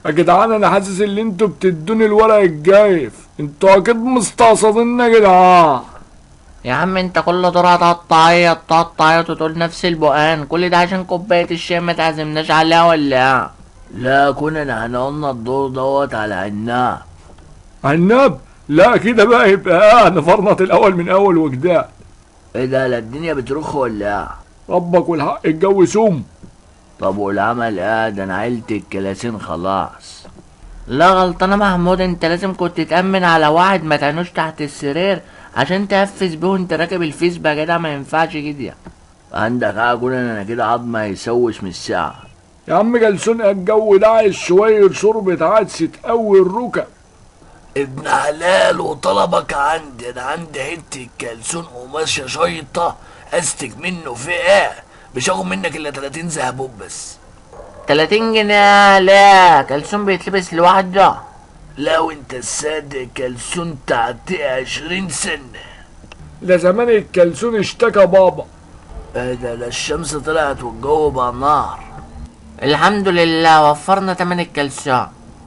يا جدعان انا حاسس ان انتوا بتدوني الورق الجايف، انتوا اكيد مستقصدين يا جدعان. يا عم انت كل دور هتقعد تعيط تقعد تعيط وتقول نفس البقان، كل ده عشان كوباية الشاي ما تعزمناش عليها ولا ايه؟ لا كنا احنا قلنا الدور دوت على عناب. عناب؟ لا كده بقى يبقى نفرنط الاول من اول وجدان. ايه ده، لا الدنيا بترخ ولا ايه؟ ربك والحق الجو سم. طب والعمل ايه ده، انا عيلت الكلاسين خلاص. لا غلطانة محمود، انت لازم كنت تأمن على واحد ما تعينوش تحت السرير عشان تقفز بيه وانت راكب الفيس بقى كده، ما ينفعش كده. عندك حاجة، اقول انا كده عظمة هيسوش من الساعة. يا عم جلسون الجو ده عايز شوية شوربة عدس تقوي الركب. ابن حلال وطلبك عندي، انا عندي حته كلسون قماشه شيطه استك منه في ايه، مش هاخد منك الا 30 زهبوب بس. 30 جنيه؟ لا كلثوم بيتلبس لوحده. لو انت الصادق كلسون تعطيه 20 سنه. ده زمان الكلسون اشتكى بابا. ايه ده الشمس طلعت والجو بقى نار. الحمد لله وفرنا تمن الكلسون.